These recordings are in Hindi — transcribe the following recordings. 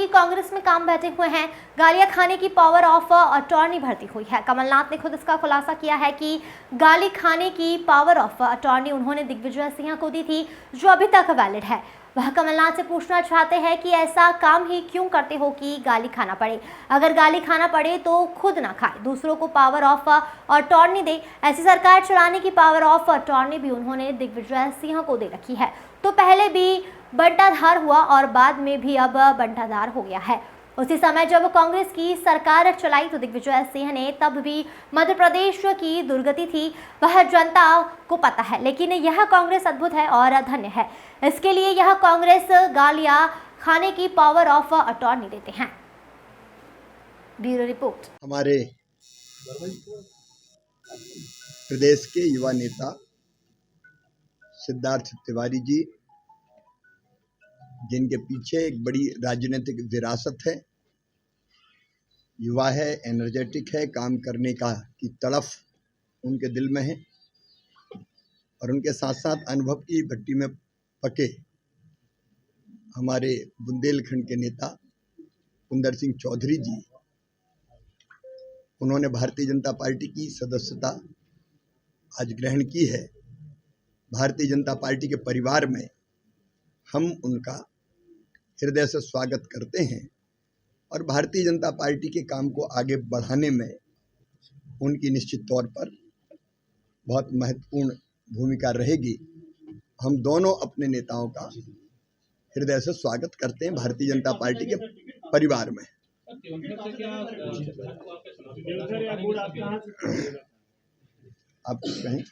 कि कांग्रेस में काम बैठे हुए हैं, गालियां खाने की पावर ऑफ अटॉर्नी भर्ती हुई है। कमलनाथ ने खुद इसका खुलासा किया है कि गाली खाने की पावर ऑफ अटॉर्नी उन्होंने दिग्विजय सिंह को दी थी, जो अभी तक वैलिड है। वह कमलनाथ से पूछना चाहते हैं कि ऐसा काम ही क्यों करते हो कि गाली खाना पड़े। अगर गाली खाना पड़े तो खुद ना खाए, दूसरों को पावर ऑफ अटॉर्नी दे। ऐसी सरकार चलाने की पावर ऑफ अटॉर्नी भी उन्होंने दिग्विजय सिंह को दे रखी है। तो पहले भी बंटाधार हुआ और बाद में भी अब बंटाधार हो गया है। उसी समय जब कांग्रेस की सरकार चलाई तो दिग्विजय सिंह ने तब भी मध्य प्रदेश की दुर्गति थी, वह जनता को पता है। लेकिन यह कांग्रेस अद्भुत है और धन्य है। इसके लिए यह कांग्रेस गालियां खाने की पावर ऑफ अटॉर्नी देते हैं। Bureau report. हमारे प्रदेश के युवा नेता सिद्धार्थ तिवारी जी, जिनके पीछे एक बड़ी राजनीतिक विरासत है, युवा है, एनर्जेटिक है, काम करने की तड़फ उनके दिल में है और उनके साथ साथ अनुभव की भट्टी में पके हमारे बुंदेलखंड के नेता कुंदर सिंह चौधरी जी, उन्होंने भारतीय जनता पार्टी की सदस्यता आज ग्रहण की है। भारतीय जनता पार्टी के परिवार में हम उनका हृदय से स्वागत करते हैं और भारतीय जनता पार्टी के काम को आगे बढ़ाने में उनकी निश्चित तौर पर बहुत महत्वपूर्ण भूमिका रहेगी। हम दोनों अपने नेताओं का हृदय से स्वागत करते हैं भारतीय जनता पार्टी के परिवार में। आप कुछ कहें?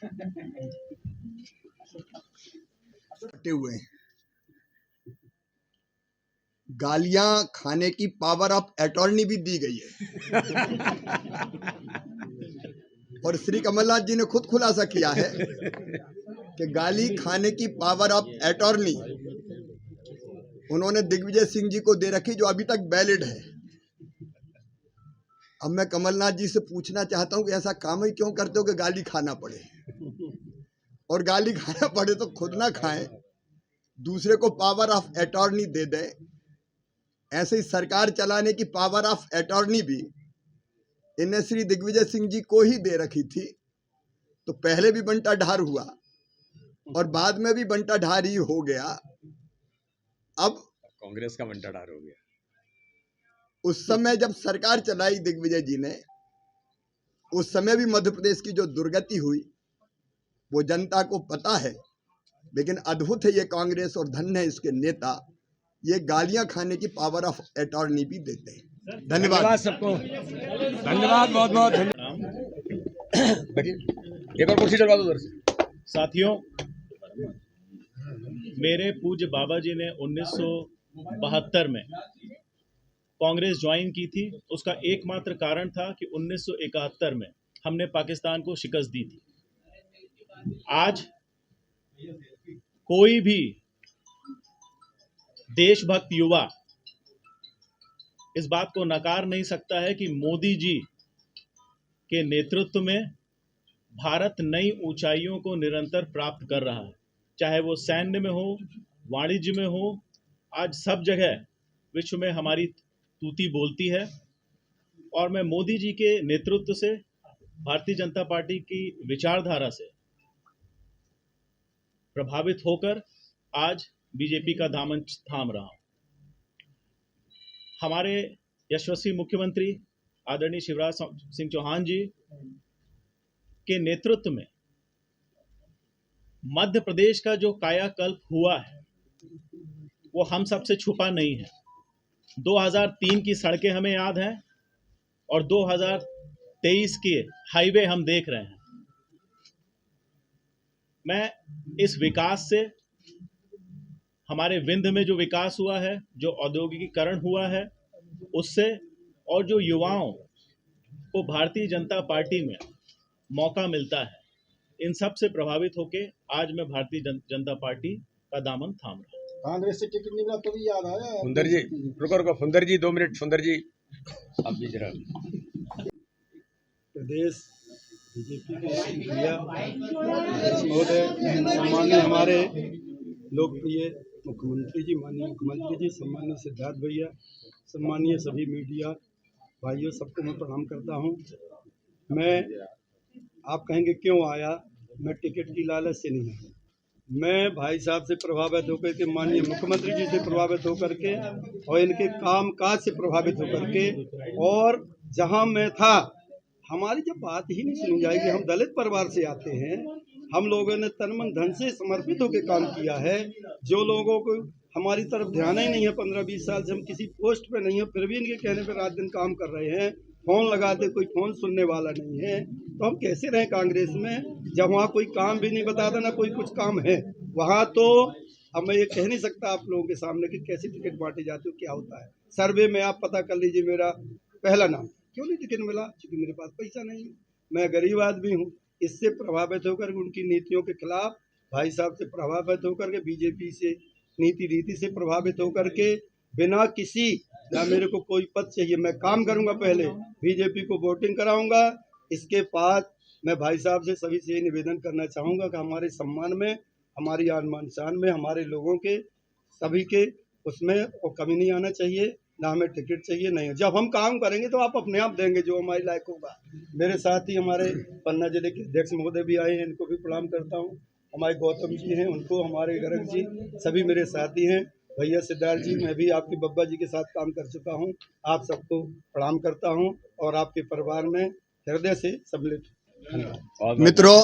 हुए हैं, गालियां खाने की पावर ऑफ अटॉर्नी भी दी गई है और श्री कमलनाथ जी ने खुद खुलासा किया है कि गाली खाने की पावर ऑफ अटॉर्नी उन्होंने दिग्विजय सिंह जी को दे रखी, जो अभी तक वैलिड है। अब मैं कमलनाथ जी से पूछना चाहता हूं कि ऐसा काम ही क्यों करते हो कि गाली खाना पड़े, और गाली खाना पड़े तो खुद ना खाएं, दूसरे को पावर ऑफ अटॉर्नी दे दें। ऐसे ही सरकार चलाने की पावर ऑफ अटॉर्नी भी इन्हें श्री दिग्विजय सिंह जी को ही दे रखी थी। तो पहले भी बंटाढार हुआ और बाद में भी बंटाढार ही हो गया। अब कांग्रेस का बंटाढार हो गया। उस समय जब सरकार चलाई दिग्विजय जी ने, उस समय भी मध्य प्रदेश की जो दुर्गति हुई वो जनता को पता है। लेकिन अद्भुत है ये कांग्रेस और धन्य है इसके नेता, ये गालियां खाने की पावर ऑफ अटॉर्नी भी देते हैं। धन्यवाद सबको, धन्यवाद, बहुत बहुत धन्यवाद। एक और कुर्सी चलवा दो उधर से। साथियों, मेरे पूज्य बाबा जी ने 1972 में कांग्रेस ज्वाइन की थी। उसका एकमात्र कारण था कि 1971 में हमने पाकिस्तान को शिकस्त दी थी। आज कोई भी देशभक्त युवा इस बात को नकार नहीं सकता है कि मोदी जी के नेतृत्व में भारत नई ऊंचाइयों को निरंतर प्राप्त कर रहा है। चाहे वो सैन्य में हो, वाणिज्य में हो, आज सब जगह विश्व में हमारी तूती बोलती है। और मैं मोदी जी के नेतृत्व से, भारतीय जनता पार्टी की विचारधारा से प्रभावित होकर आज बीजेपी का दामन थाम रहा हूं। हमारे यशस्वी मुख्यमंत्री आदरणीय शिवराज सिंह चौहान जी के नेतृत्व में मध्य प्रदेश का जो कायाकल्प हुआ है वो हम सबसे छुपा नहीं है। 2003 की सड़कें हमें याद हैं और 2023 के हाईवे हम देख रहे हैं। मैं इस विकास से, हमारे विंध्य में जो विकास हुआ है, जो औद्योगिकीकरण हुआ है, उससे, और जो युवाओं को भारतीय जनता पार्टी में मौका मिलता है, इन सब से प्रभावित होकर आज मैं भारतीय जनता पार्टी का दामन थाम रहा हूं। कांग्रेस से टिकट मिला तो भी याद आया। सुंदर जी, रुको, सुंदर जी 2 मिनट। सुंदर जी आप भी जरा। प्रदेश बीजेपी के प्रिय और सम्मानीय हमारे लोकप्रिय मुख्यमंत्री जी, माननीय मुख्यमंत्री जी, सम्मानीय सिद्धार्थ भैया, सम्मानीय सभी मीडिया भाइयों, सबको मैं प्रणाम करता हूं। मैं आप कहेंगे क्यों आया, मैं टिकट की लालच से नहीं आया। मैं भाई साहब से प्रभावित होकर के, माननीय मुख्यमंत्री जी से प्रभावित होकर के और इनके काम काज से प्रभावित होकर के, और जहां मैं था, हमारी जब बात ही नहीं सुनी जाएगी। हम दलित परिवार से आते हैं, हम लोगों ने तन मन धन से समर्पित होकर काम किया है। जो लोगों को हमारी तरफ ध्यान ही नहीं है, 15-20 साल से हम किसी पोस्ट पे नहीं है, फिर भी इनके कहने पे रात दिन काम कर रहे हैं। फोन लगाते, कोई फोन सुनने वाला नहीं है, तो हम कैसे रहें कांग्रेस में, जब वहाँ कोई काम भी नहीं बताता, ना कोई कुछ काम है वहाँ। तो अब मैं ये कह नहीं सकता आप लोगों के सामने कि कैसे टिकट बांटे जाते हो, क्या होता है। सर्वे में आप पता कर लीजिए, मेरा पहला नाम क्यों नहीं टिकट मिला, क्योंकि मेरे पास पैसा नहीं है, मैं गरीब आदमी हूँ। इससे प्रभावित होकर उनकी नीतियों के खिलाफ, भाई साहब से प्रभावित होकर के, बीजेपी से रीति से प्रभावित होकर के, बिना किसी, ना मेरे को कोई पद चाहिए, मैं काम करूंगा, पहले बीजेपी को वोटिंग कराऊंगा। इसके बाद मैं भाई साहब से, सभी से निवेदन करना चाहूँगा कि हमारे सम्मान में, हमारी आन शान में, हमारे लोगों के सभी के उसमें और कमी नहीं आना चाहिए, ना हमें टिकट चाहिए। नहीं, जब हम काम करेंगे तो आप अपने आप देंगे जो हमारे लायक होगा। मेरे साथ ही हमारे पन्ना जिले के अध्यक्ष महोदय भी आए हैं, इनको भी प्रणाम करता हूँ। हमारे गौतम जी हैं, उनको, हमारे गर्ग जी, सभी मेरे साथी हैं। भैया सिद्धार्थ जी, मैं भी आपके बब्बा जी के साथ काम कर चुका हूँ। आप सबको प्रणाम करता हूँ और आपके परिवार में हृदय से सम्मिलित। मित्रों,